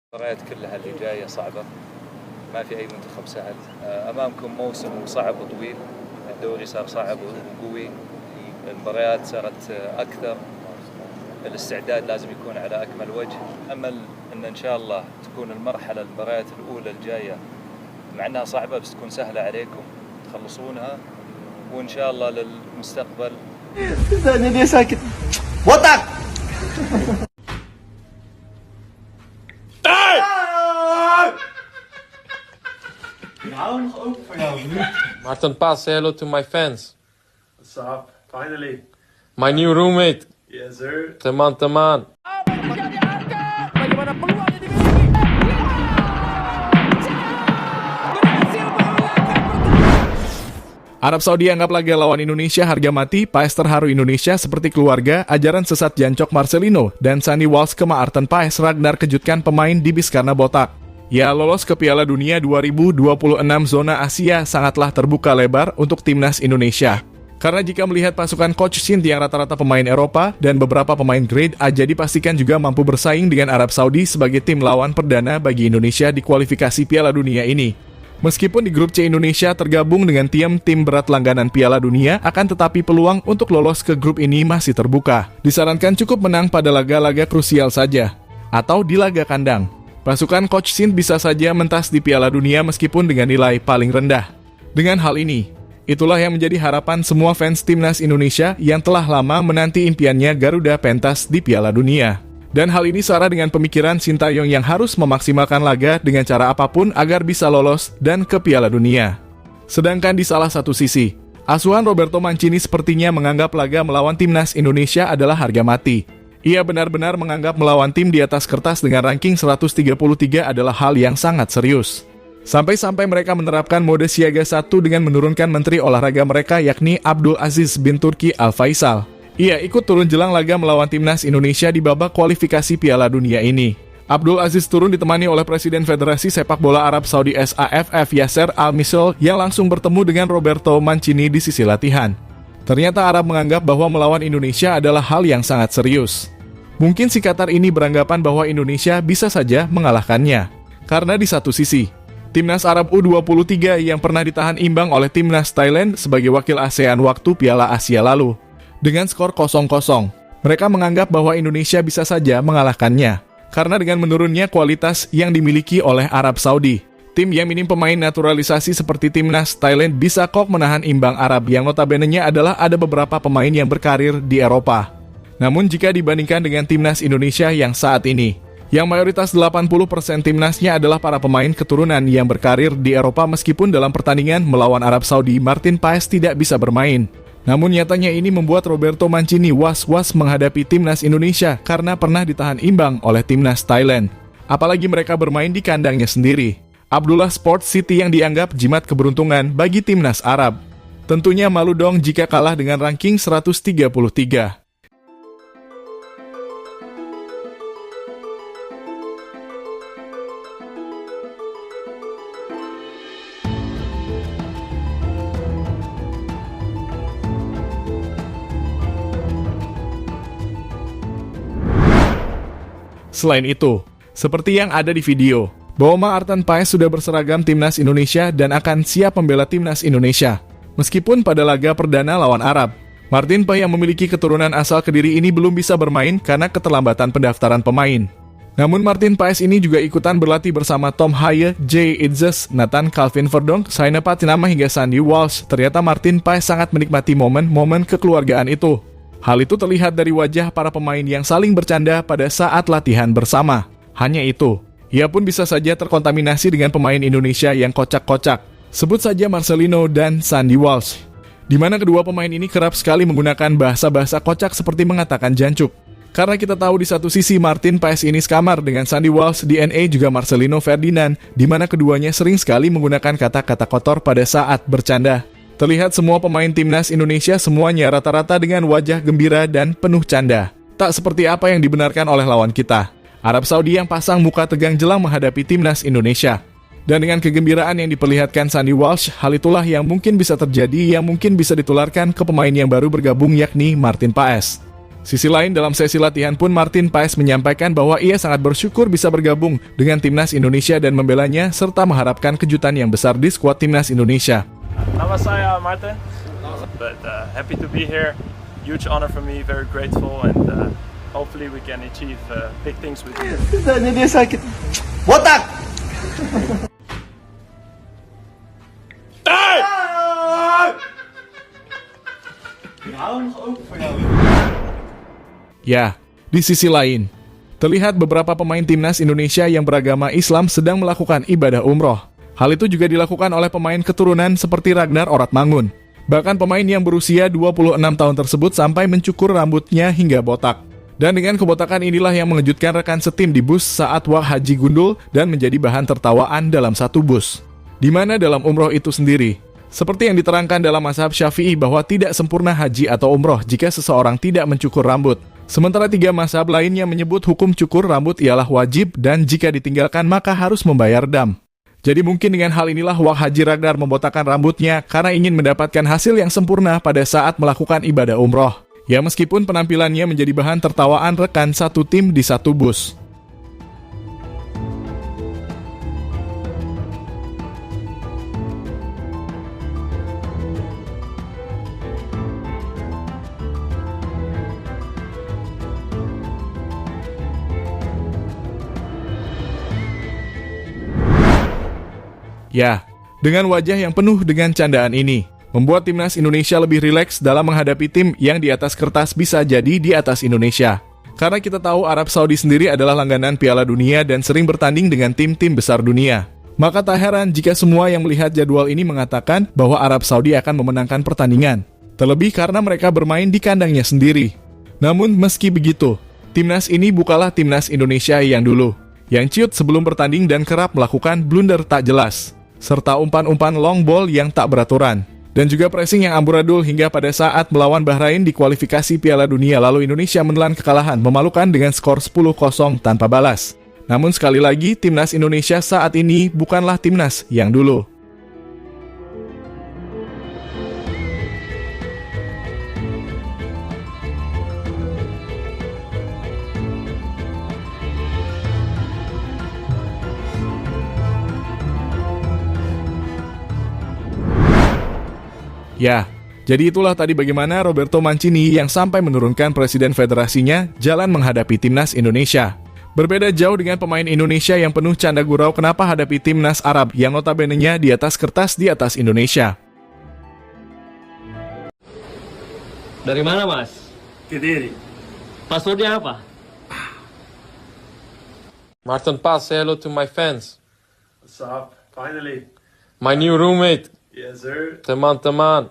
المباريات كلها اللي جاية صعبة، ما في أي منتخب سهل. أمامكم موسم صعب وطويل، الدوري صار صعب وقوي، المباريات صارت أكثر، الاستعداد لازم يكون على أكمل وجه. أمل أن شاء الله تكون المباريات الأولى الجاية مع أنها صعبة بس تكون سهلة عليكم تخلصونها، وإن شاء الله للمستقبل. dia sakit. Botak. Martin Paes, say hello to my fans. What's up? Finally. My new roommate, Yes, sir. teman-teman. Bagaimana peluang yang dimiliki? Berhasil mengalahkan Portugal. Arab Saudi anggap laga lawan Indonesia harga mati, Paes terharu Indonesia seperti keluarga, ajaran sesat Jancok Marcelino, dan Sandy Walsh ke Maarten Paes Ragnar kejutkan pemain Dibis karena botak. Ya, lolos ke Piala Dunia 2026 zona Asia sangatlah terbuka lebar untuk timnas Indonesia. Karena jika melihat pasukan Coach Shin yang rata-rata pemain Eropa dan beberapa pemain grade A, jadi pastikan juga mampu bersaing dengan Arab Saudi sebagai tim lawan perdana bagi Indonesia di kualifikasi Piala Dunia ini. Meskipun di grup C Indonesia tergabung dengan tim berat langganan Piala Dunia, akan tetapi peluang untuk lolos ke grup ini masih terbuka. Disarankan cukup menang pada laga-laga krusial saja, atau di laga kandang. Pasukan Coach Shin bisa saja mentas di Piala Dunia meskipun dengan nilai paling rendah. Dengan hal ini, itulah yang menjadi harapan semua fans timnas Indonesia yang telah lama menanti impiannya Garuda pentas di Piala Dunia. Dan hal ini setara dengan pemikiran Sintayong yang harus memaksimalkan laga dengan cara apapun agar bisa lolos dan ke Piala Dunia. Sedangkan di salah satu sisi, asuhan Roberto Mancini sepertinya menganggap laga melawan timnas Indonesia adalah harga mati. Ia benar-benar menganggap melawan tim di atas kertas dengan ranking 133 adalah hal yang sangat serius. Sampai-sampai mereka menerapkan mode siaga 1 dengan menurunkan menteri olahraga mereka yakni Abdul Aziz bin Turki Al Faisal. Ia ikut turun jelang laga melawan timnas Indonesia di babak kualifikasi Piala Dunia ini. Abdul Aziz turun ditemani oleh Presiden Federasi Sepak Bola Arab Saudi SAFF Yasser Al-Misl yang langsung bertemu dengan Roberto Mancini di sisi latihan. Ternyata Arab menganggap bahwa melawan Indonesia adalah hal yang sangat serius. Mungkin si Qatar ini beranggapan bahwa Indonesia bisa saja mengalahkannya. Karena di satu sisi, timnas Arab U23 yang pernah ditahan imbang oleh timnas Thailand sebagai wakil ASEAN waktu Piala Asia lalu. Dengan skor 0-0, mereka menganggap bahwa Indonesia bisa saja mengalahkannya. Karena dengan menurunnya kualitas yang dimiliki oleh Arab Saudi, tim yang minim pemain naturalisasi seperti timnas Thailand bisa kok menahan imbang Arab yang notabene-nya adalah ada beberapa pemain yang berkarir di Eropa. Namun jika dibandingkan dengan timnas Indonesia yang saat ini, yang mayoritas 80% timnasnya adalah para pemain keturunan yang berkarir di Eropa, meskipun dalam pertandingan melawan Arab Saudi, Martin Paes tidak bisa bermain. Namun nyatanya ini membuat Roberto Mancini was-was menghadapi timnas Indonesia karena pernah ditahan imbang oleh timnas Thailand. Apalagi mereka bermain di kandangnya sendiri. Abdullah Sports City yang dianggap jimat keberuntungan bagi timnas Arab. Tentunya malu dong jika kalah dengan ranking 133. Selain itu, seperti yang ada di video, bahwa Maarten Paes sudah berseragam timnas Indonesia dan akan siap membela timnas Indonesia. Meskipun pada laga perdana lawan Arab, Martin Paes yang memiliki keturunan asal Kediri ini belum bisa bermain karena keterlambatan pendaftaran pemain. Namun Martin Paes ini juga ikutan berlatih bersama Tom Haye, Jay Itzes, Nathan Calvin Verdonk, Saina Patinama hingga Sandy Walsh. Ternyata Martin Paes sangat menikmati momen-momen kekeluargaan itu. Hal itu terlihat dari wajah para pemain yang saling bercanda pada saat latihan bersama. Hanya itu, ia pun bisa saja terkontaminasi dengan pemain Indonesia yang kocak-kocak. Sebut saja Marcelino dan Sandy Walsh, di mana kedua pemain ini kerap sekali menggunakan bahasa-bahasa kocak seperti mengatakan jancuk. Karena kita tahu di satu sisi Martin Paes ini sekamar dengan Sandy Walsh, DNA juga Marcelino Ferdinand, di mana keduanya sering sekali menggunakan kata-kata kotor pada saat bercanda. Terlihat semua pemain timnas Indonesia semuanya rata-rata dengan wajah gembira dan penuh canda. Tak seperti apa yang dibenarkan oleh lawan kita, Arab Saudi yang pasang muka tegang jelang menghadapi timnas Indonesia. Dan dengan kegembiraan yang diperlihatkan Sandy Walsh, hal itulah yang mungkin bisa terjadi, yang mungkin bisa ditularkan ke pemain yang baru bergabung yakni Martin Paes. Sisi lain, dalam sesi latihan pun Martin Paes menyampaikan bahwa ia sangat bersyukur bisa bergabung dengan timnas Indonesia dan membelanya, serta mengharapkan kejutan yang besar di skuad timnas Indonesia. Nama saya Martin, but happy to be here. Huge honor for me, very grateful, and hopefully we can achieve big things with you. Dadanya dia sakit. Botak! Ya, di sisi lain, terlihat beberapa pemain timnas Indonesia yang beragama Islam sedang melakukan ibadah umroh. Hal itu juga dilakukan oleh pemain keturunan seperti Ragnar Oratmangun. Bahkan pemain yang berusia 26 tahun tersebut sampai mencukur rambutnya hingga botak. Dan dengan kebotakan inilah yang mengejutkan rekan setim di bus saat wak haji gundul dan menjadi bahan tertawaan dalam satu bus. Di mana dalam umroh itu sendiri, seperti yang diterangkan dalam mazhab Syafi'i bahwa tidak sempurna haji atau umroh jika seseorang tidak mencukur rambut. Sementara 3 mazhab lainnya menyebut hukum cukur rambut ialah wajib dan jika ditinggalkan maka harus membayar dam. Jadi mungkin dengan hal inilah wak haji Ragnar membotakkan rambutnya karena ingin mendapatkan hasil yang sempurna pada saat melakukan ibadah umroh. Ya meskipun penampilannya menjadi bahan tertawaan rekan satu tim di satu bus. Ya, dengan wajah yang penuh dengan candaan ini, membuat timnas Indonesia lebih rileks dalam menghadapi tim yang di atas kertas bisa jadi di atas Indonesia. Karena kita tahu Arab Saudi sendiri adalah langganan Piala Dunia dan sering bertanding dengan tim-tim besar dunia. Maka tak heran jika semua yang melihat jadwal ini mengatakan bahwa Arab Saudi akan memenangkan pertandingan. Terlebih karena mereka bermain di kandangnya sendiri. Namun meski begitu, timnas ini bukanlah timnas Indonesia yang dulu, yang ciut sebelum bertanding dan kerap melakukan blunder tak jelas, serta umpan-umpan long ball yang tak beraturan, dan juga pressing yang amburadul hingga pada saat melawan Bahrain di kualifikasi Piala Dunia lalu Indonesia menelan kekalahan memalukan dengan skor 10-0 tanpa balas. Namun sekali lagi, timnas Indonesia saat ini bukanlah timnas yang dulu. Ya, jadi itulah tadi bagaimana Roberto Mancini yang sampai menurunkan presiden federasinya jalan menghadapi timnas Indonesia. Berbeda jauh dengan pemain Indonesia yang penuh canda gurau kenapa hadapi timnas Arab yang notabene-nya di atas kertas di atas Indonesia. Dari mana, Mas? Kediri. Passwordnya apa? Martin Paes, say hello to my fans. What's up? Finally. My new roommate, Yes, sir. teman-teman.